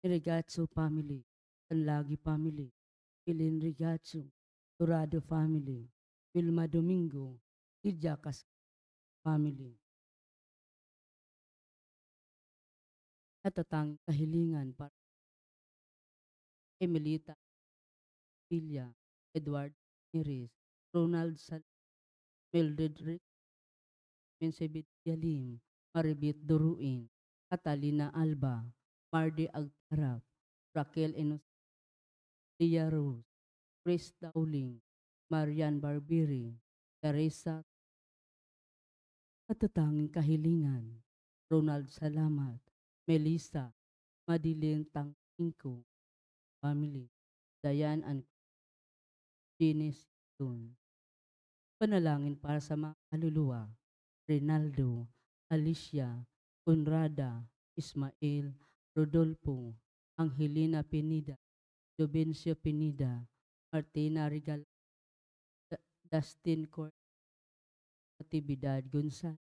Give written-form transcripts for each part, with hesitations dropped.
Regazzo family, Sanlagi family, Pilin Regazzo, Dorado family, Wilma Domingo, Lydia family. Natatanging kahilingan para Emilita Villa, Edward Neres, Ronald Mildred Rick, Mensebit Yalim, Maribit Duruin, Catalina Alba, Mardi Agtarap, Raquel Lia Rose, Chris Dowling, Marian Barbiri, Teresa Natatanging kahilingan, Ronald Salamat, Melissa, Madeline Tangingko, family, Diane and Jeannie Sidon. Panalangin para sa mga kaluluwa, Rinaldo, Alicia, Conrada, Ismael, Rodolfo, Angelina Pinida, Jovencio Pinida, Martina Regal, Dustin Natividad Gonzalez,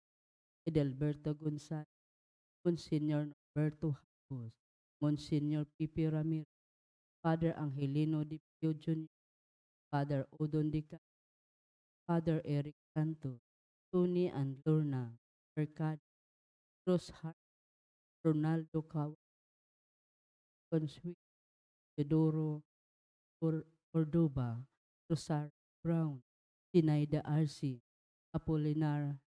Edelberto Gonzalez, Monsignor Norberto Habos, Monsignor Pipi Ramirez, Father Angelino Di Pio Jr., Father Odon Dica, Father Eric Santos, Tony and Lorna Mercado, Rose Hart, Ronaldo Caw, Consuelo Pedoro Cordoba, Rosario Brown, Sinaida Arce, Apolinar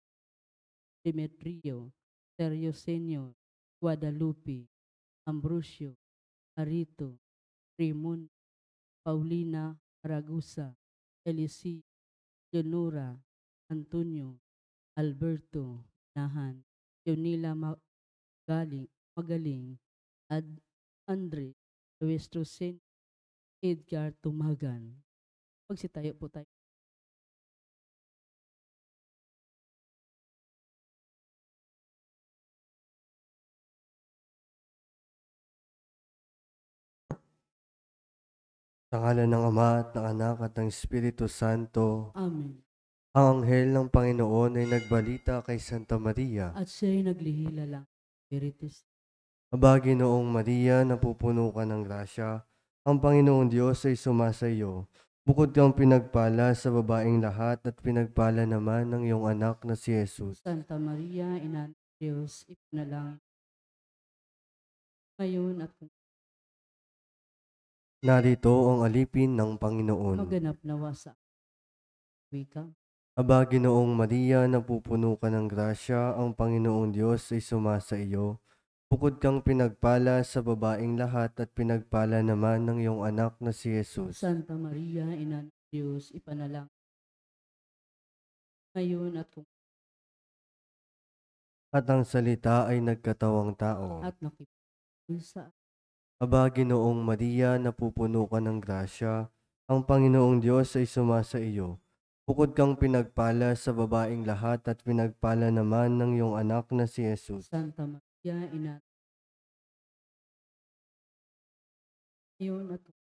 Demetrio, Sergio Senior, Guadalupe, Ambrosio, Arito, Raymond, Paulina Ragusa, Elisi, Leonora, Antonio, Alberto, Nahan, Yonila Magaling, Andre, Luis Rosen, Edgar Tumagan. Pagsitayo po tayo. Sa ngalan ng Ama at ng Anak at ng Espiritu Santo, Amen. ang anghel ng Panginoon ay nagbalita kay Santa Maria. At siya'y naglihila lang. Spiritus. Aba, Ginoong Maria, napupuno ka ng grasya, ang Panginoong Diyos ay sumasa iyo. Bukod kang pinagpala sa babaeng lahat at pinagpala naman ng iyong anak na si Jesus. Santa Maria, Ina ng Diyos, ipanalangin ngayon at kung Narito ang alipin ng Panginoon. maganap nawa sa wika. Aba, Ginoong Maria, napupuno ka ng grasya, ang Panginoong Diyos ay sumasa iyo. Bukod kang pinagpala sa babaeng lahat at pinagpala naman ng iyong anak na si Jesus. Santa Maria, Ina ng Diyos, ipanalangin ngayon at kung At ang salita ay nagkatawang tao. at nakipagpul sa Aba, Ginoong Maria, napupuno ka ng grasya, ang Panginoong Diyos ay sumasa iyo. Bukod kang pinagpala sa babaeng lahat at pinagpala naman ng iyong anak na si Jesus. Santa Maria, Ina ngayon at kung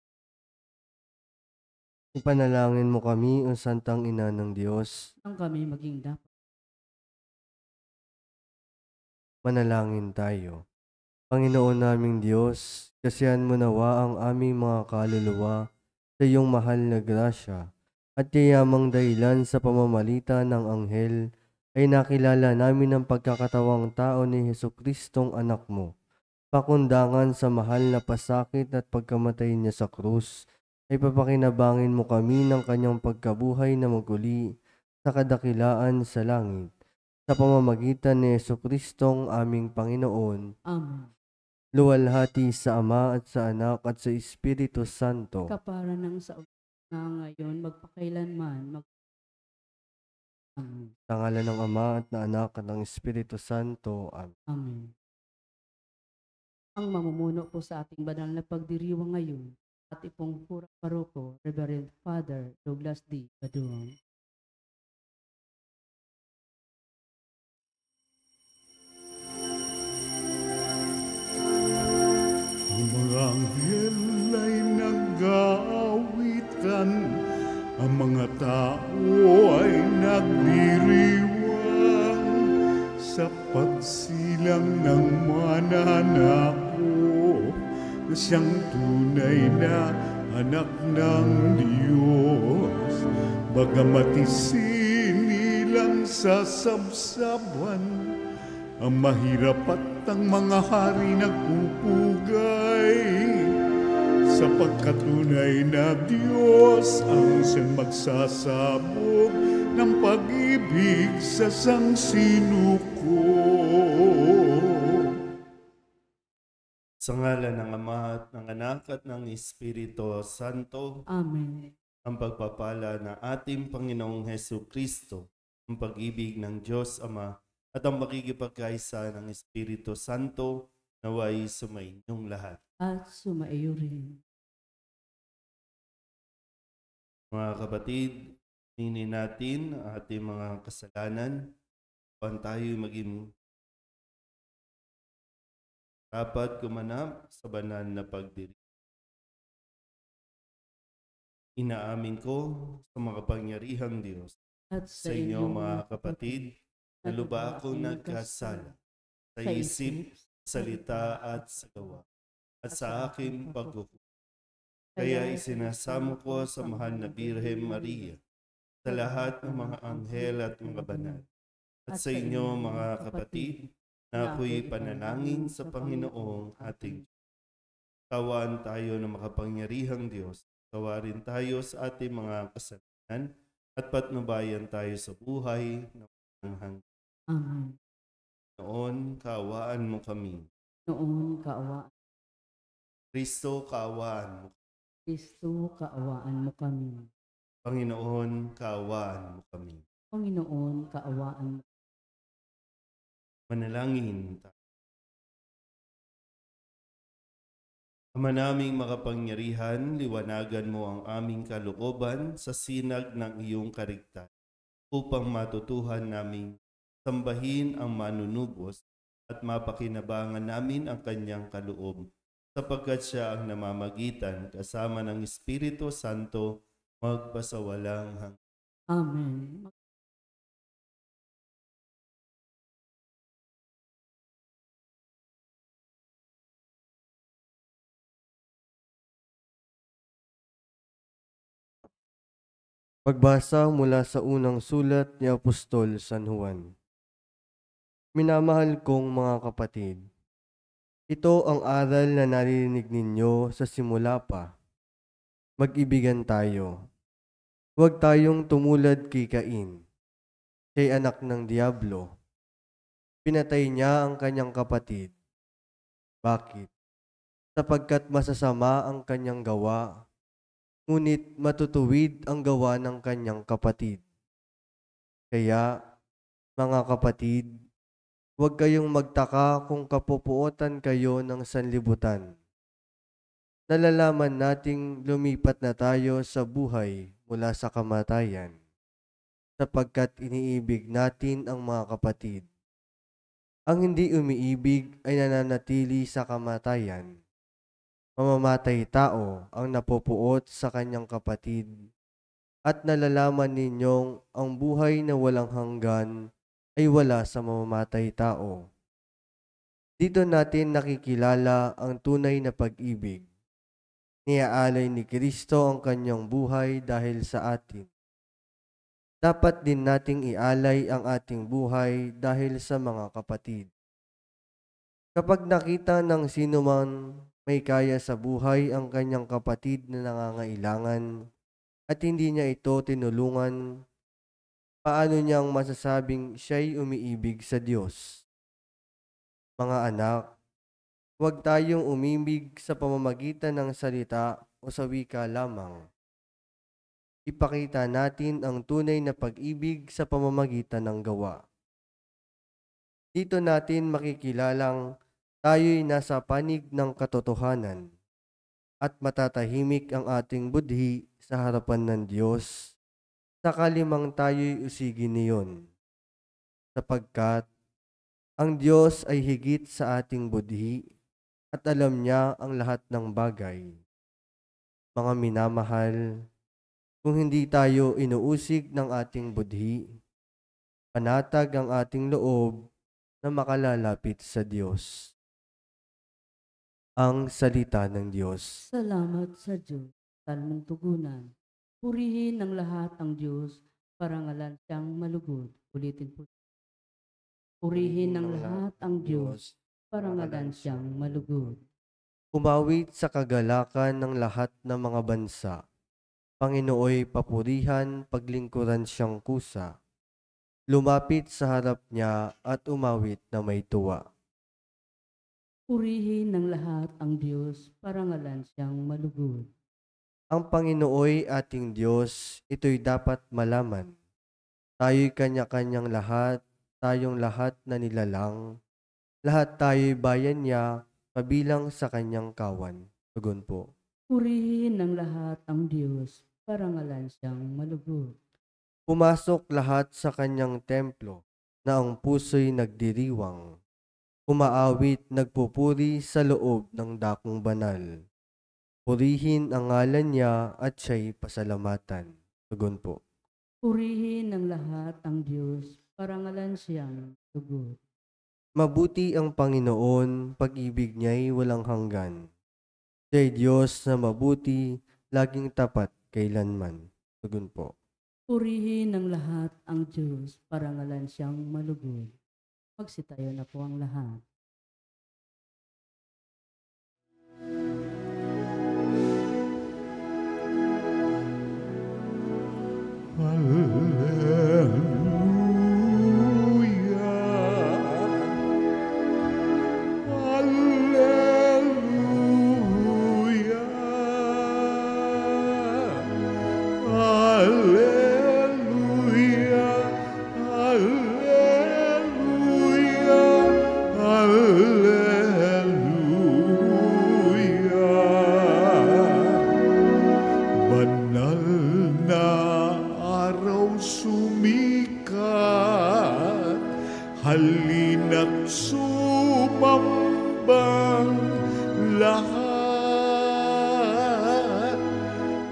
Ipanalangin mo kami, o Santang Ina ng Diyos. ang kami maging dapat. Manalangin tayo. Panginoon naming Diyos, kasihan mo nawa ang aming mga kaluluwa sa iyong mahal na grasya at yayamang dahilan sa pamamalita ng anghel ay nakilala namin ang pagkakatawang tao ni Jesukristong anak mo. Pakundangan sa mahal na pasakit at pagkamatay niya sa krus, ay papakinabangin mo kami ng kanyang pagkabuhay na maguli sa kadakilaan sa langit. Sa pamamagitan ni Jesukristong aming Panginoon, Amen. luwalhati sa Ama at sa Anak at sa Espiritu Santo. Kapara ng sa na ngayon, magpakailanman. Amen. Sa ngalan ng Ama at ng Anak at ng Espiritu Santo. Amen. Amen. Ang mamumuno po sa ating banal na pagdiriwang ngayon, ating pong pura paroko, Reverend Father Douglas D. Baduong. Ang mga anghel ay nag-aawitan, ang mga tao ay nagdiriwang sa pagsilang ng mananako siyang tunay na anak ng Diyos. Bagamat isinilang sa sabsaban, ang mahirap at ang mga hari nagpupugay, sapagkat tunay na Diyos ang siyang magsasabog ng pag-ibig sa sangsinuko. Sa ngalan ng Ama at ng Anak at ng Espiritu Santo, Amen. ang pagpapala ng ating Panginoong Hesu Kristo, ang pag-ibig ng Diyos Ama, at ang makikipagkaisa ng Espiritu Santo naway sumainyong lahat. At sumaiyo rin. Mga kapatid, hinin natin ang ating mga kasalanan upang tayo maging dapat gumanap sa banal na pagdiriwang. Inaamin ko sa makapangyarihang Diyos At sa inyo mga kapatid, na lubha ako nagkasala sa isip, salita at sa gawa, at sa aking pagkukulang. Kaya isinasamo ko sa mahal na Birhen Maria, sa lahat ng mga anghel at mga banal, at sa inyo mga kapatid, na ako'y panalangin sa Panginoong ating Diyos. Kawaan tayo ng makapangyarihang Diyos, kawarin tayo sa ating mga kasalanan, at patnubayan tayo sa buhay ng walang hanggan. Amen. Noon, kaawaan mo kami. Noon kaawaan. Kristo, kaawaan mo. Kristo, kaawaan mo kami. Panginoon, kaawaan mo kami. Panginoon, kaawaan mo. Manalangin tayo. Ama naming makapangyarihan, liwanagan mo ang aming kalooban sa sinag ng iyong karigtasan upang matutuhan naming sambahin ang manunubos at mapakinabangan namin ang kanyang kaloob, sapagkat siya ang namamagitan kasama ng Espiritu Santo magpasawalang hanggan. Amen. Pagbasa mula sa unang sulat ni Apostol San Juan. Minamahal kong mga kapatid, ito ang aral na naririnig ninyo sa simula pa. Mag-ibigan tayo. Huwag tayong tumulad kay Cain, siya'y anak ng Diablo. Pinatay niya ang kanyang kapatid. Bakit? Sapagkat masasama ang kanyang gawa, ngunit matutuwid ang gawa ng kanyang kapatid. Kaya, mga kapatid, huwag kayong magtaka kung kapupuotan kayo ng sanlibutan. Nalalaman nating lumipat na tayo sa buhay mula sa kamatayan, sapagkat iniibig natin ang mga kapatid. Ang hindi umiibig ay nananatili sa kamatayan. Mamamatay tao ang napupuot sa kanyang kapatid, at nalalaman ninyong ang buhay na walang hanggan ay wala sa mamamatay tao. Dito natin nakikilala ang tunay na pag-ibig. Niaalay ni Kristo ang kanyang buhay dahil sa atin. Dapat din nating ialay ang ating buhay dahil sa mga kapatid. Kapag nakita ng sino man may kaya sa buhay ang kanyang kapatid na nangangailangan at hindi niya ito tinulungan, paano niyang masasabing siya'y umiibig sa Diyos? Mga anak, huwag tayong umibig sa pamamagitan ng salita o sa wika lamang. Ipakita natin ang tunay na pag-ibig sa pamamagitan ng gawa. Dito natin makikilalang tayo'y nasa panig ng katotohanan at matatahimik ang ating budhi sa harapan ng Diyos sakalimang tayo'y usigin niyon, sapagkat ang Diyos ay higit sa ating budhi at alam niya ang lahat ng bagay. Mga minamahal, kung hindi tayo inuusig ng ating budhi, panatag ang ating loob na makalalapit sa Diyos. Ang salita ng Diyos. Salamat sa Diyos, talmong tugunan. Purihin ng lahat ang Diyos, parangalan siyang malugod. Ulitin po. Purihin ng lahat ang Diyos, parangalan siyang malugod. Umawit sa kagalakan ng lahat ng mga bansa. Panginooy papurihan, paglingkuran siyang kusa. Lumapit sa harap niya at umawit na may tuwa. Purihin ng lahat ang Diyos, parangalan siyang malugod. Ang Panginooy ating Diyos, ito'y dapat malaman. Tayo'y kanya-kanyang lahat, tayong lahat na nilalang. Lahat tayo'y bayan niya, kabilang sa kanyang kawan. Tugon po. Purihin ng lahat ang Diyos, parangalan siyang malugod. Pumasok lahat sa kanyang templo, na ang puso'y nagdiriwang. Umaawit, nagpupuri sa loob ng dakong banal. Purihin ang ngalan niya at siya'y pasalamatan. Tugon po. Purihin ng lahat ang Diyos, parangalan siyang malugod. Mabuti ang Panginoon, pag-ibig niya'y walang hanggan. Siya'y Diyos na mabuti, laging tapat kailanman. Tugon po. Purihin ng lahat ang Diyos, parangalan siyang malugod. Magsitayo na po ang lahat. Banal na araw sumikat, halina't sumambang lahat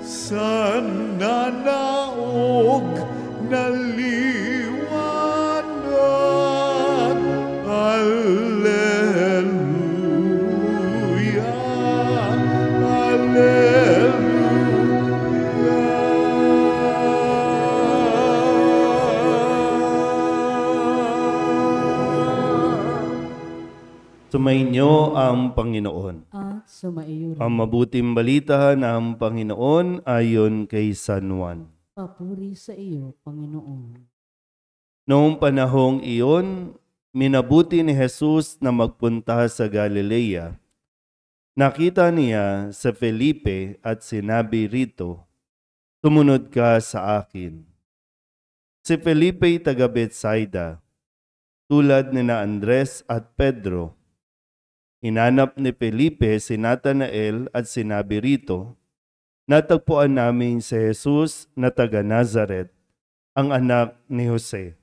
sa nanaog na liwanag. Alleluia, Sumainyo ang Panginoon. At sumaiyo Ang rin. mabuting balita ng Panginoon ayon kay San Juan. Papuri sa iyo, Panginoon. Noong panahong iyon, minabuti ni Jesus na magpunta sa Galilea. Nakita niya sa Felipe at sinabi rito, "Sumunod ka sa akin." Si Felipe taga Betsaida, tulad ni na Andres at Pedro. Hinanap ni Felipe si Natanael at sinabi rito, "Natagpuan namin si Jesus na taga Nazaret, ang anak ni Jose."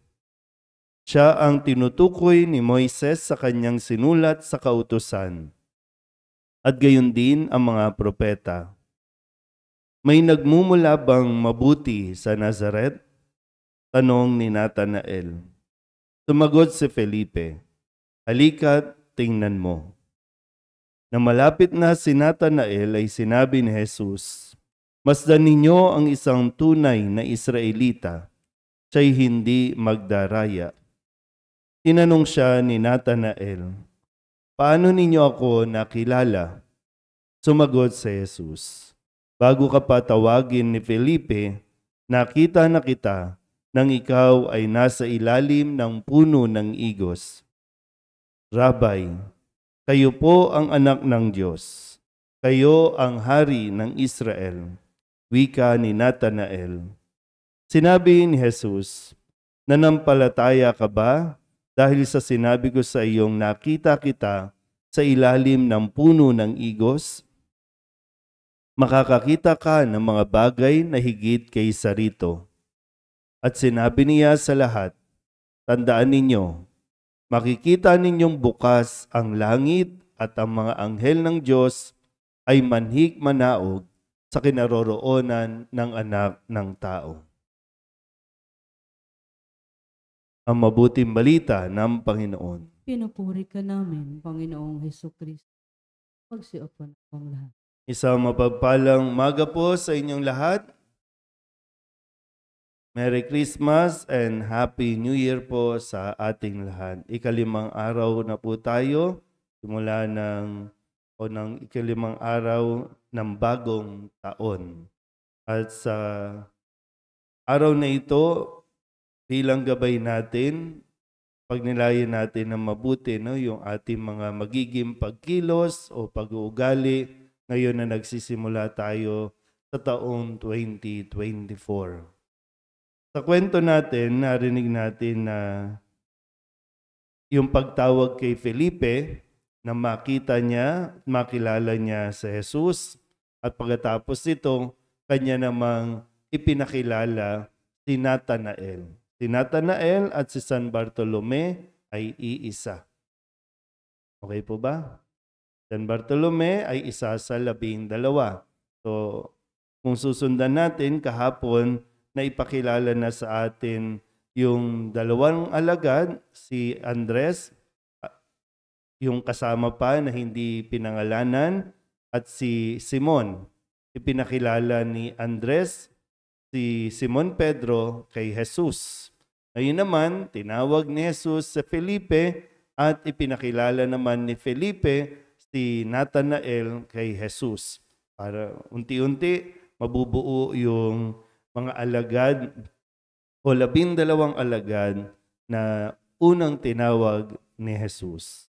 Siya ang tinutukoy ni Moises sa kanyang sinulat sa kautusan. At gayon din ang mga propeta. May nagmumula bang mabuti sa Nazaret? Tanong ni Natanael. Tumagot si Felipe, "Halika't tingnan mo." Na malapit na si Natanael ay sinabi ni Jesus, "Masdan ninyo ang isang tunay na Israelita, siya'y hindi magdaraya." Tinanong siya ni Natanael, "Paano ninyo ako nakilala?" Sumagot si Jesus, "Bago ka pa tawagin ni Felipe, nakita na kita nang ikaw ay nasa ilalim ng puno ng igos." Rabay, kayo po ang anak ng Diyos. Kayo ang hari ng Israel. Wika ni Natanael. Sinabi ni Jesus, "Nanampalataya ka ba dahil sa sinabi ko sa iyong nakita kita sa ilalim ng puno ng igos? Makakakita ka ng mga bagay na higit kaysa rito." At sinabi niya sa lahat, "Tandaan ninyo, makikita ninyong bukas ang langit at ang mga anghel ng Diyos ay manhik manaog sa kinaroroonan ng anak ng tao." Ang mabuting balita ng Panginoon. Pinupuri ka namin, Panginoong Hesukristo. Magsiupo na po ang lahat. Isang mapagpalang umaga po sa inyong lahat. Merry Christmas and Happy New Year po sa ating lahat. Ikalimang araw na po tayo, simula ng ikalimang araw ng bagong taon. At sa araw na ito, bilang gabay natin, pagnilayan natin ng mabuti yung ating mga magiging pagkilos o pag-uugali ngayon na nagsisimula tayo sa taong 2024. Sa kwento natin, narinig natin na yung pagtawag kay Felipe na makita niya, makilala niya sa Jesus at pagkatapos nito, kanya namang ipinakilala si Natanael. Si Natanael at si San Bartolome ay iisa. Okay po ba? San Bartolome ay isa sa 12. So, kung susundan natin kahapon, na ipakilala na sa atin yung 2 alagad, si Andres, yung kasama pa na hindi pinangalanan, at si Simon. Ipinakilala ni Andres si Simon Pedro kay Jesus. Ngayon naman, tinawag ni Jesus sa Felipe at ipinakilala naman ni Felipe si Natanael kay Jesus. Para unti-unti mabubuo yung mga alagad o 12 alagad na unang tinawag ni Jesus.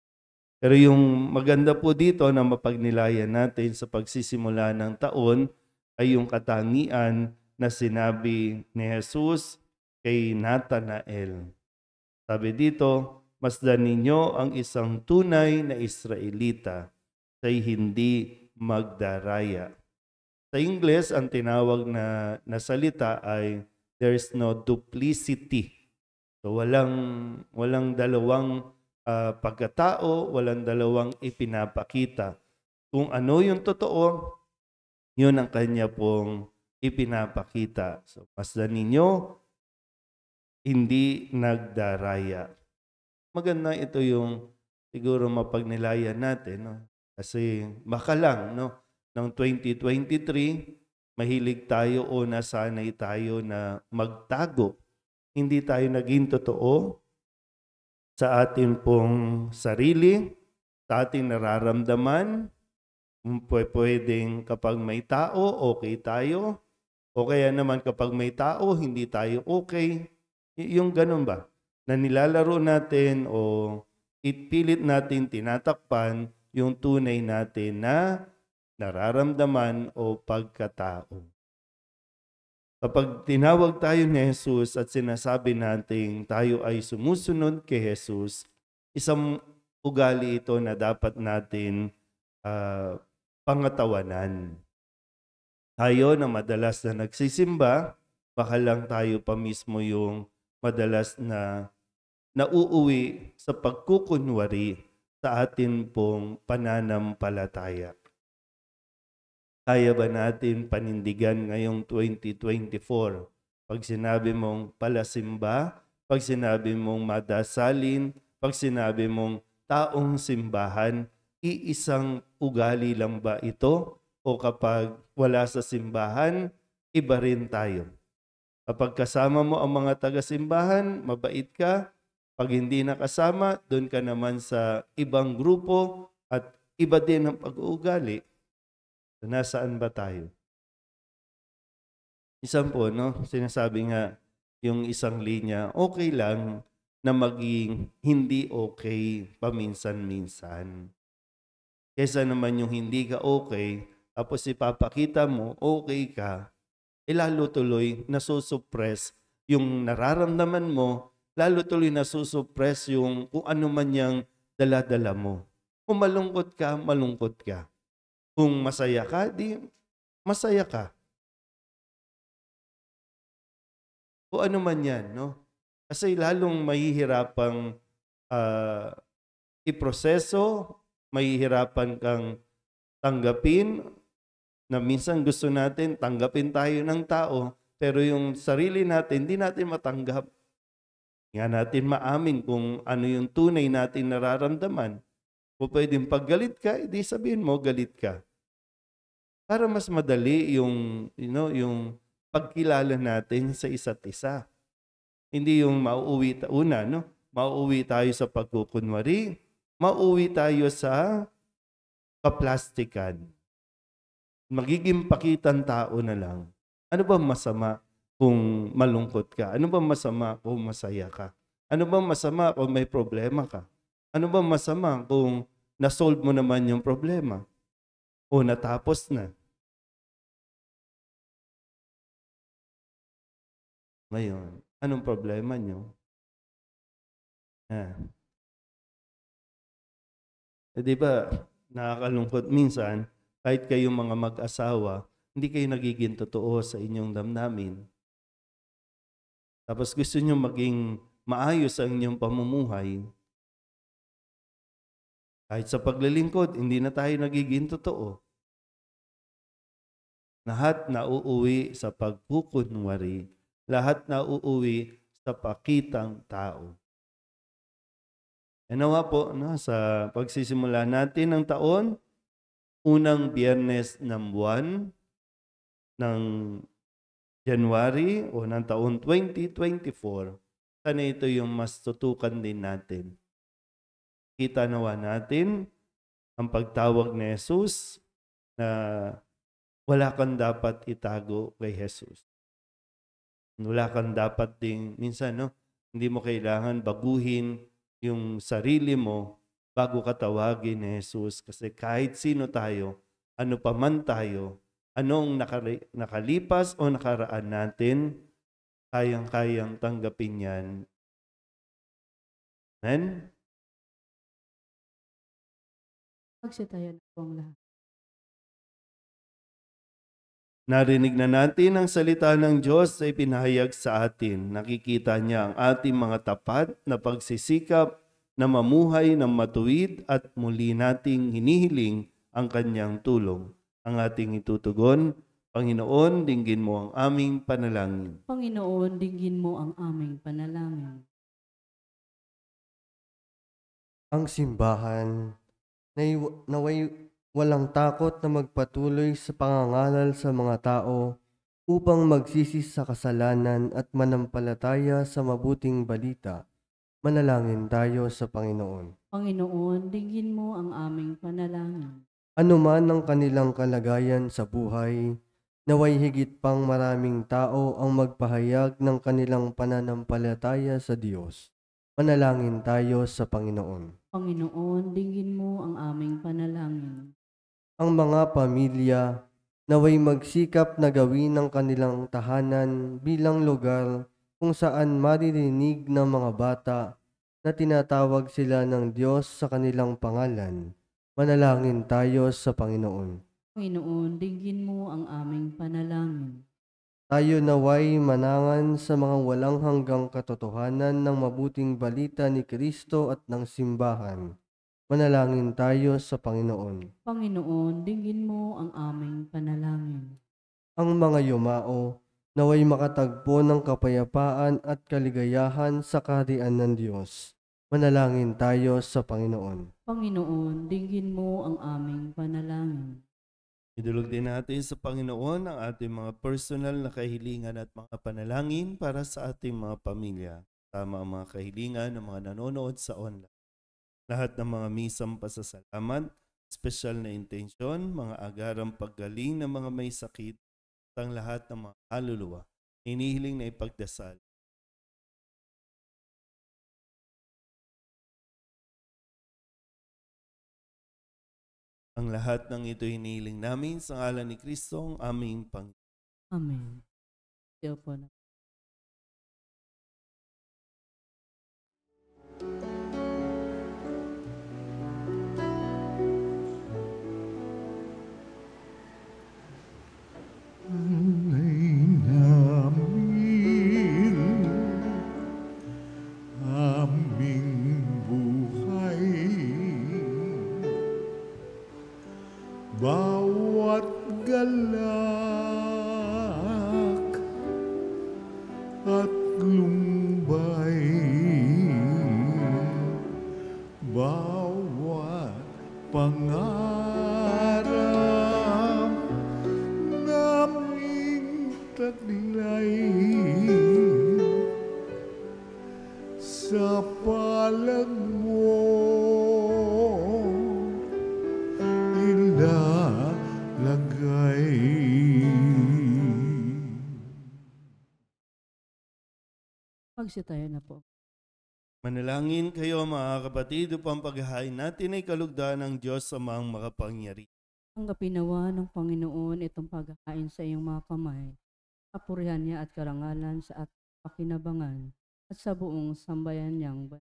Pero yung maganda po dito na mapagnilayan natin sa pagsisimula ng taon ay yung katangian na sinabi ni Jesus kay Natanael. Sabi dito, masdan ninyo ang isang tunay na Israelita, siya'y hindi magdaraya. Sa Ingles, ang tinawag na salita ay there's no duplicity. So walang dalawang pagkatao, walang dalawang ipinapakita. Kung ano yung totoo, yun ang kanya pong ipinapakita. So masdan ninyo, hindi nagdaraya. Maganda ito yung siguro mapagnilayan natin, no? Kasi baka lang, no? Ng 2023, mahilig tayo o nasanay tayo na magtago. Hindi tayo naging totoo sa ating pong sarili, sa ating nararamdaman. Pwedeng kapag may tao, okay tayo. O kaya naman kapag may tao, hindi tayo okay. Yung ganun ba? Na nilalaro natin o ipilit natin tinatakpan yung tunay natin na nararamdaman o pagkatao. Kapag tinawag tayo ni Jesus at sinasabi natin tayo ay sumusunod kay Jesus, isang ugali ito na dapat natin pangatawanan. Tayo na madalas na nagsisimba, baka lang tayo pa mismo yung madalas na nauuwi sa pagkukunwari sa atin pong pananampalataya. Kaya ba natin panindigan ngayong 2024? Pag sinabi mong palasimba, pag sinabi mong madasalin, pag sinabi mong taong simbahan, iisang ugali lang ba ito? O kapag wala sa simbahan, iba rin tayo. Kapag kasama mo ang mga taga-simbahan, mabait ka. Pag hindi nakasama, doon ka naman sa ibang grupo at iba din ang pag-uugali. So, nasaan ba tayo? Isang po, no? Sinasabi nga yung isang linya, okay lang na maging hindi okay paminsan-minsan. Kesa naman yung hindi ka okay, tapos ipapakita mo, okay ka, lalo tuloy nasusuppress yung nararamdaman mo, lalo tuloy nasusuppress yung kung ano man yung dala-dala mo. Kung malungkot ka, malungkot ka. Kung masaya ka, di masaya ka. O ano man yan, no? Kasi lalong mahihirapang iproseso, mahihirapan kang tanggapin, na minsan gusto natin tanggapin tayo ng tao, pero yung sarili natin, hindi natin matanggap. Nga natin maamin kung ano yung tunay natin nararamdaman. O pwedeng pag galit ka, edi sabihin mo galit ka. Para mas madali yung, yung pagkilala natin sa isa't isa. Hindi yung mauuwi tayo sa pagkukunwari, mauuwi tayo sa kaplastikan. Magiging pakitang tao na lang. Ano ba masama kung malungkot ka? Ano ba masama kung masaya ka? Ano ba masama kung may problema ka? Ano ba masama kung na-solve mo naman yung problema? O natapos na? Ngayon, anong problema nyo? Di ba, nakakalungkot minsan, kahit kayong mga mag-asawa, hindi kayo nagiging totoo sa inyong damdamin. Tapos gusto nyo maging maayos ang inyong pamumuhay. Kahit sa paglilingkod, hindi na tayo nagiging totoo. Lahat na uuwi sa pagkukunwari. Lahat na uuwi sa pakitang tao. Nawa po, sa pagsisimula natin ng taon, unang biyernes ng buwan ng January o ng taon 2024, sana ito yung mas tutukan din natin. Kita nawa natin ang pagtawag ni Jesus na wala kang dapat itago kay Jesus. Wala kang dapat ding, minsan, hindi mo kailangan baguhin yung sarili mo bago ka tawagin ni Jesus. Kasi kahit sino tayo, ano pa man tayo, anong nakalipas o nakaraan natin, kayang-kayang tanggapin yan. Amen? Magsitayan po ang lahat. Narinig na natin ang salita ng Diyos ay pinahayag sa atin. Nakikita niya ang ating mga tapat na pagsisikap na mamuhay ng matuwid at muli nating hinihiling ang kanyang tulong. Ang ating itutugon, Panginoon, dinggin mo ang aming panalangin. Panginoon, dinggin mo ang aming panalangin. Ang simbahan naway walang takot na magpatuloy sa pangangaral sa mga tao upang magsisi sa kasalanan at manampalataya sa mabuting balita. Manalangin tayo sa Panginoon. Panginoon, dinggin mo ang aming panalangin. Ano man ang kanilang kalagayan sa buhay, naway higit pang maraming tao ang magpahayag ng kanilang pananampalataya sa Diyos. Manalangin tayo sa Panginoon. Panginoon, dinggin mo ang aming panalangin. Ang mga pamilya naway magsikap na gawin ang kanilang tahanan bilang lugar kung saan maririnig ng mga bata na tinatawag sila ng Diyos sa kanilang pangalan. Manalangin tayo sa Panginoon. Panginoon, dinggin mo ang aming panalangin. Tayo naway manangan sa mga walang hanggang katotohanan ng mabuting balita ni Kristo at ng simbahan. Manalangin tayo sa Panginoon. Panginoon, dinggin mo ang aming panalangin. Ang mga yumao naway makatagpo ng kapayapaan at kaligayahan sa kaharian ng Diyos. Manalangin tayo sa Panginoon. Panginoon, dinggin mo ang aming panalangin. Idulog din natin sa Panginoon ang ating mga personal na kahilingan at mga panalangin para sa ating mga pamilya. Tama ang mga kahilingan ng mga nanonood sa online. Lahat ng mga misang pasasalamat, espesyal na intensyon, mga agarang paggaling ng mga may sakit, at ang lahat ng mga kaluluwa, hinihiling na ipagdasal. Ang lahat ng ito hinihiling namin sa ngalan ni Kristo, ang aming Panginoon. Amen. Diyo po na. Alay namin aming buhay, bawat galak at lumbay, bawat pangarap naming taglay sa palad mo ilalagay. Magsitayo na po. Manalangin kayo mga kapatid upang paghahain natin ay kalugdan ng Diyos Amang makapangyarihan. Tanggapin nawa ng Panginoon itong paghahain sa iyong mga kamay. Kapurihan niya at karangalan sa ating pakinabangan at sa buong sambayan niyang banal.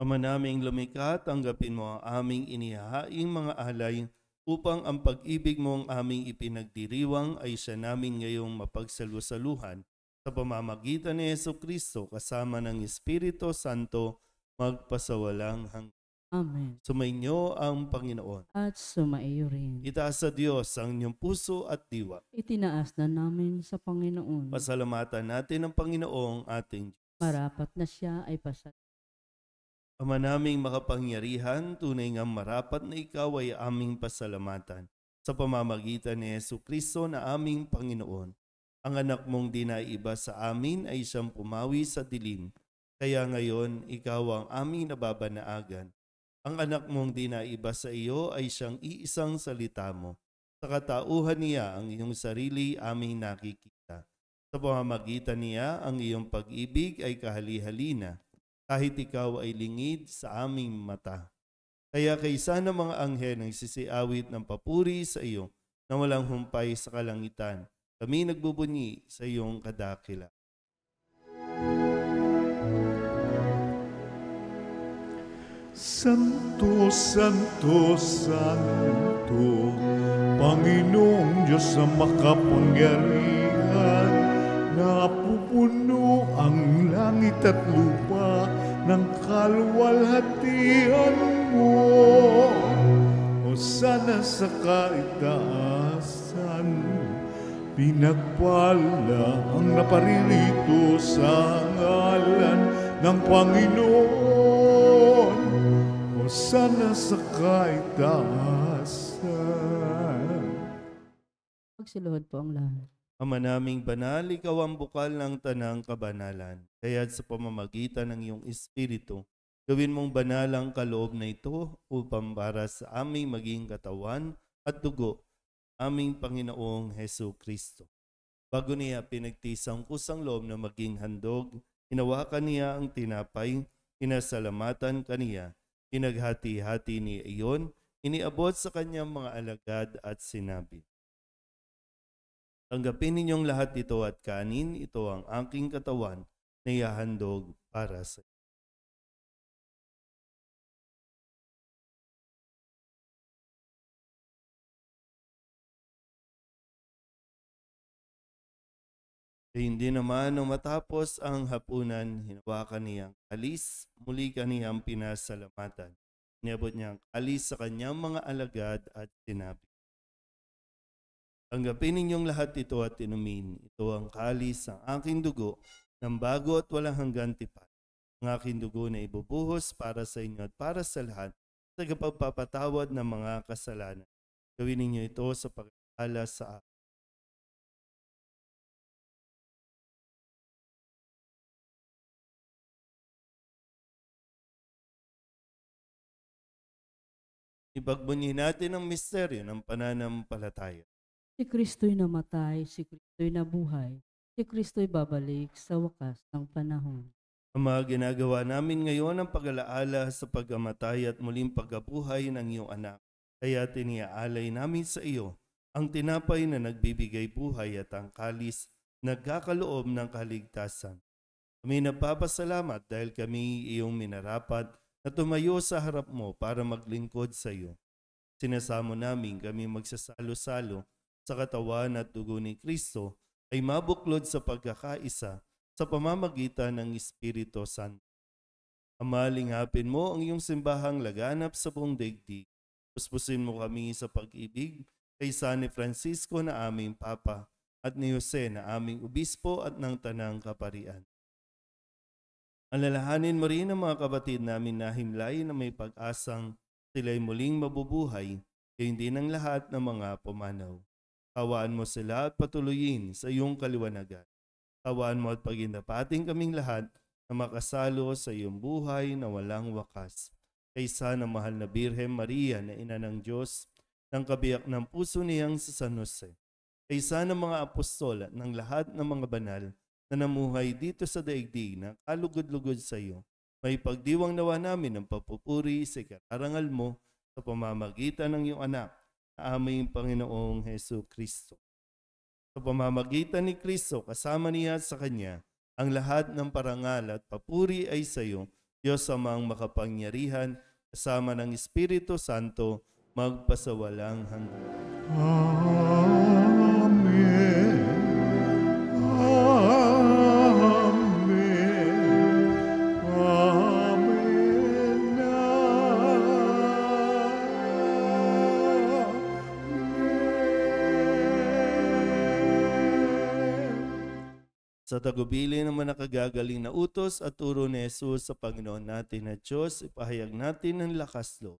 Ama naming lumikha, tanggapin mo ang aming inihahaing mga alay upang ang pag-ibig mo ang aming ipinagdiriwang ay siya namin ngayong mapagsalusaluhan sa pamamagitan ni Jesucristo kasama ng Espiritu Santo magpasawalang hanggan. Amen. Sumainyo ang Panginoon. At sumaiyo rin. Itaas sa Diyos ang inyong puso at diwa. Itinaas na namin sa Panginoon. Pasalamatan natin ang Panginoong ating Diyos. Marapat na siya ay pasal. Ama naming makapangyarihan, tunay nga marapat na ikaw ay aming pasalamatan sa pamamagitan ni Jesucristo na aming Panginoon. Ang anak mong di naiba sa amin ay siyang pumawi sa dilim, kaya ngayon ikaw ang aming nababanaagan. Ang anak mong di naiba sa iyo ay siyang iisang salita mo. Sa katauhan niya ang iyong sarili aming nakikita. Sa pamamagitan niya ang iyong pag-ibig ay kahali-halina, kahit ikaw ay lingid sa aming mata. Kaya kaysa ng mga anghel ang sisiawit ng papuri sa iyo na walang humpay sa kalangitan, kami nagbubunyi sa iyong kadakila. Santo, Santo, Santo, Panginoong Diyos na makapangyarihan, napupuno ang langit at lupa ng kaluwalhatian mo. O sana sa kaitaasan, pinagpala ang naparirito sa ngalan ng Panginoon. O sana sa kaitaasan. Magsiluhod po ang lahat. Ama naming banal, ikaw ang bukal ng tanang kabanalan. Kaya't sa pamamagitan ng iyong Espiritu, gawin mong banal ang kaloob na ito upang para sa aming maging katawan at dugo, aming Panginoong Hesu Kristo. Bago niya pinagtisang kusang loob na maging handog, hinawakan niya ang tinapay, inasalamatan kaniya, pinaghati-hati niya iyon, iniabot sa kanyang mga alagad at sinabi, tanggapin ninyong lahat ito at kanin, ito ang aking katawan na ihahandog para sa inyo. Hindi naman nung matapos ang hapunan, hinawakan niyang alis, muli kaniyang pinasalamatan. Niabot niyang alis sa kanyang mga alagad at sinabi, tanggapin ninyong lahat ito at inumin. Ito ang kalis ng aking dugo ng bago at walang hanggang tipan. Ang aking dugo na ibubuhos para sa inyo at para sa lahat sa pagpapatawad ng mga kasalanan. Gawin ninyo ito sa pag-alala sa akin. Ipagbunyi natin ang misteryo ng pananampalataya. Si Kristo'y namatay, si Kristo'y nabuhay, si Kristo'y babalik sa wakas ng panahon. Ama, ginagawa namin ngayon ang pag-alaala sa pagkamatay at muling pagkabuhay ng iyong anak. Kaya tiniaalay namin sa iyo ang tinapay na nagbibigay buhay at ang kalis nagkakaloob ng kaligtasan. Kami nagpapasalamat dahil kami iyong minarapat na tumayo sa harap mo para maglingkod sa iyo. Sinasamo namin kami magsasalo-salo sa katawan at dugo ni Kristo ay mabuklod sa pagkakaisa sa pamamagitan ng Espiritu Santo. Ama, lingapin mo ang iyong simbahang laganap sa buong daigdig. Puspusin mo kami sa pag-ibig kay San Francisco na aming Papa at ni Jose na aming Obispo at ng Tanang Kaparian. Alalahanin mo rin ang mga kapatid namin na himlay na may pag-asang sila'y muling mabubuhay, gayon din ang lahat ng mga pumanaw. Tawaan mo sila at patuloyin sa iyong kaliwanagan. Tawaan mo at pagindapating kaming lahat na makasalo sa iyong buhay na walang wakas. Kaysa ng mahal na Birhen Maria na ina ng Diyos, ng kabiyak ng puso niyang sa San Jose. Kaysa ng mga apostol at ng lahat ng mga banal na namuhay dito sa daigdig na kalugod-lugod sa iyo, may pagdiwang nawa namin ng papupuri sa karangal mo sa pamamagitan ng iyong anak, na aming Panginoong Hesu Kristo. Sa pamamagitan ni Kristo, kasama niya at sa Kanya, ang lahat ng parangal at papuri ay sa iyo, Diyos amang makapangyarihan, kasama ng Espiritu Santo, magpasawalang hanggan. Amen. Amen. Amen. Sa tagubili naman nakagagaling na utos at turo ni Jesus sa Panginoon natin na Diyos, ipahayag natin ng lakas loob.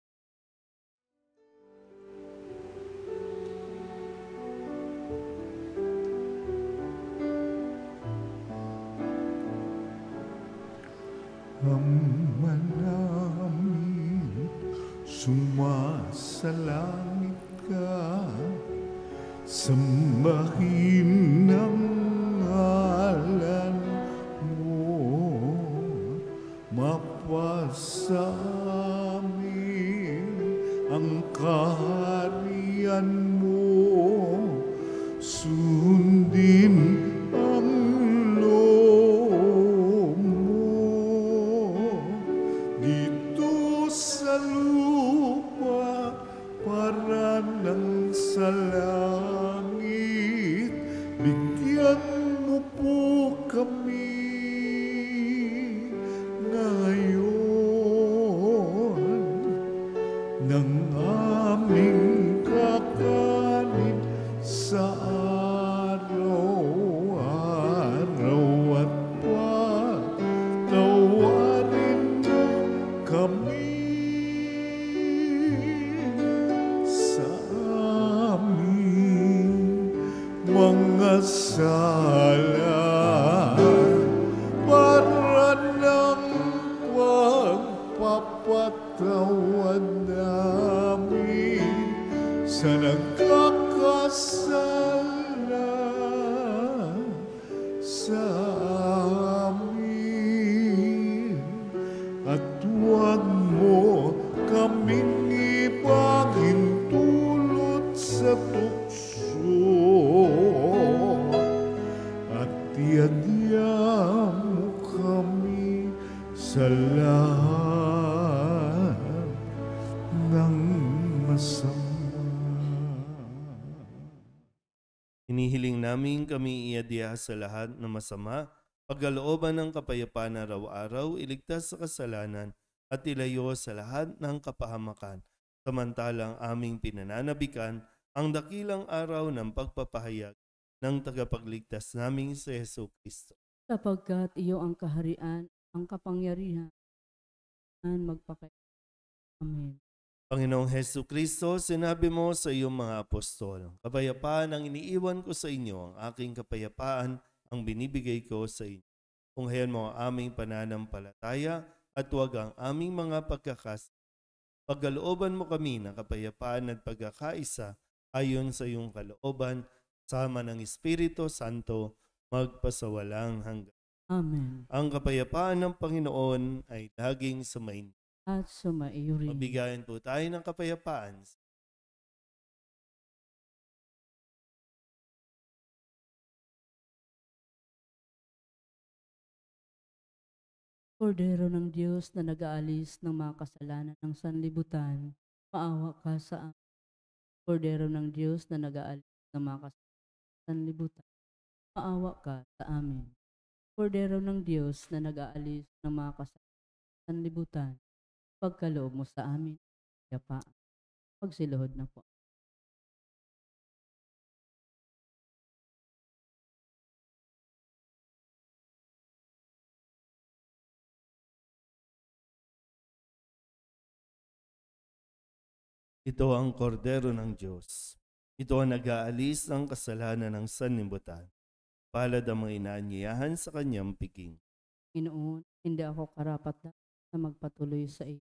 Ama namin, sumasalangit ka, sambahin ang ngalan mo, mapasa amin ang kaharian mo, sundin ang loob mo dito sa lupa para ng sa langit. Bigyan mo po kami ngayon ng aming kakanin sa araw-araw, at patawarin mo kami sa aming mga sala, para ng pagpapatawad namin sa nagkakasala sa amin, at huwag mo kaming ibagin dulot sa tukso, at iadya mo kami sa lahat ng masama. Hinihiling namin kami iadya sa lahat ng masama, pagkalooban ng kapayapaan araw-araw, iligtas sa kasalanan, at ilayo sa lahat ng kapahamakan. Samantalang aming pinananabikan ang dakilang araw ng pagpapahayag ng tagapagligtas naming si Hesu Kristo. Sapagkat iyo ang kaharian, ang kapangyarihan, magpakailanman. Amen. Panginoong Hesu Kristo, sinabi mo sa iyong mga apostol, kapayapaan ang iniiwan ko sa inyo, ang aking kapayapaan ang binibigay ko sa inyo. Tunghayan mo ang aming pananampalataya at huwag ang aming mga pagkakas. Pagkalooban mo kami ng kapayapaan at pagkakaisa ayon sa iyong kalooban, sama ng Espiritu Santo, magpasawalang hanggan. Amen. Ang kapayapaan ng Panginoon ay laging sumainyo. At sumaiyo rin. Mabigayan po tayo ng kapayapaan. Kordero ng Diyos na nag-aalis ng mga kasalanan ng sanlibutan, maawa ka sa amin. Kordero ng Diyos na nag-aalis ng mga kasalanan ng sanlibutan, maawa ka sa amin. Kordero ng Diyos na nag-aalis ng mga kasalanan ng sanlibutan, pagkaloob mo sa amin, kapayapaan. Pagsiluhod na po. Ito ang kordero ng Diyos. Ito ang nag-aalis ng kasalanan ng sanlibutan. Palad ang mga inaanyayahan sa kanyang piking. Ginoon, hindi ako karapat na magpatuloy sa iyo.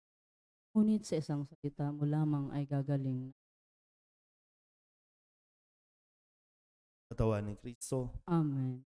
Ngunit sa isang salita mo lamang ay gagaling. Katawan ni Kristo. Amen.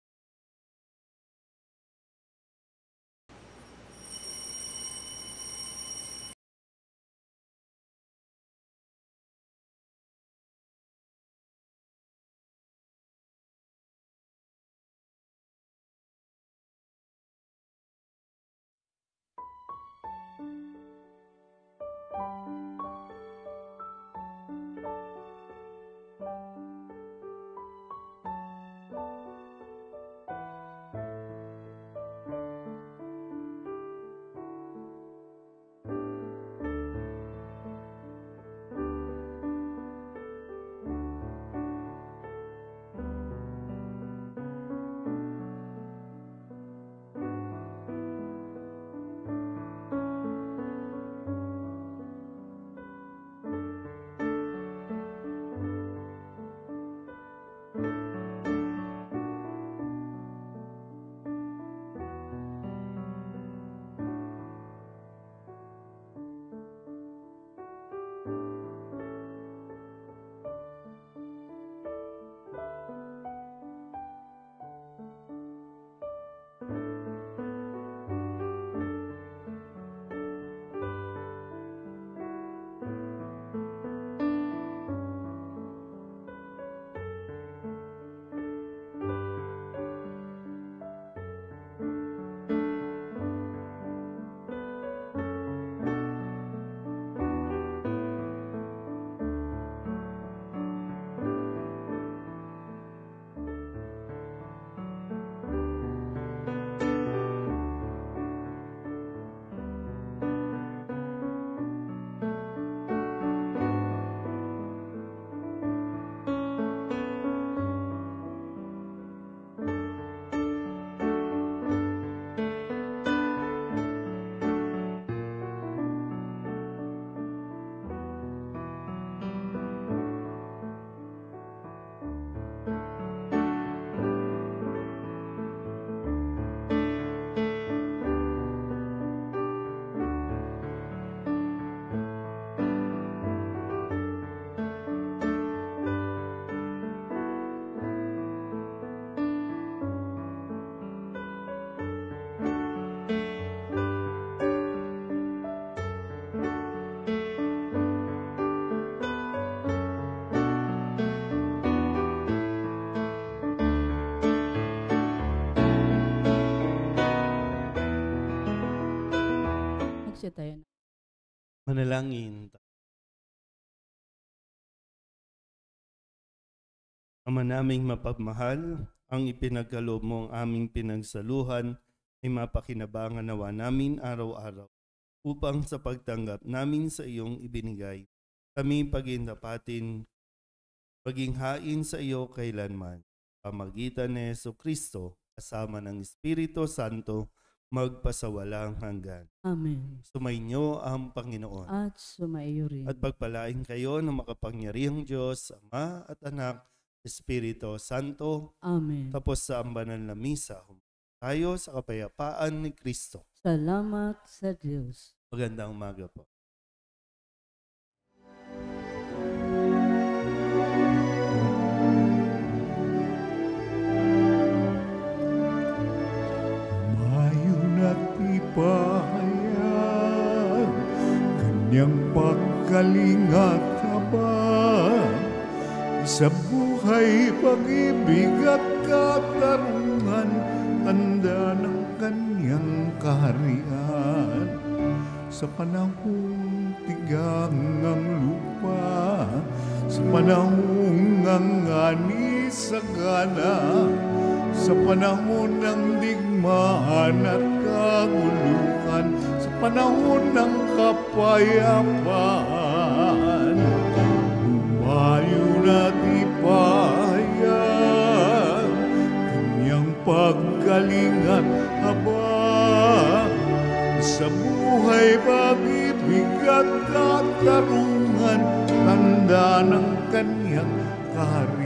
Magsiya tayo na. Manalangin. Ama naming mapagmahal, ang ipinagkaloob mo ang aming pinagsaluhan ay mapakinabangan nawa namin araw-araw upang sa pagtanggap namin sa iyong ibinigay, kami pagindapatin, maging hain sa iyo kailanman. Pamagitan ni Jesucristo, kasama ng Espiritu Santo, magpasawalang hanggan. Amen. Sumainyo ang Panginoon. At sumaiyo rin. At pagpalain kayo ng makapangyarihang Diyos, Ama at Anak, Espiritu Santo. Amen. Tapos sa ang banal na misa, tayo sa kapayapaan ni Kristo. Salamat sa Diyos. Magandang umaga po. Mayon at ipahayag kanyang pagkalingat habang sa buhay, pag-ibig at katarungan, tanda ng kanyang kaharian. Sa panahong tigang ang lupa, sa panahong ang ani sagana, sa panahon ng digmaan at kaguluhan, sa panahon ng kapayapaan, umayon at ipahayag kanyang pagkalingat habang sa buhay, pag-ibig at katarungan, kapangyarihan, tanda ng kanyang kaharian.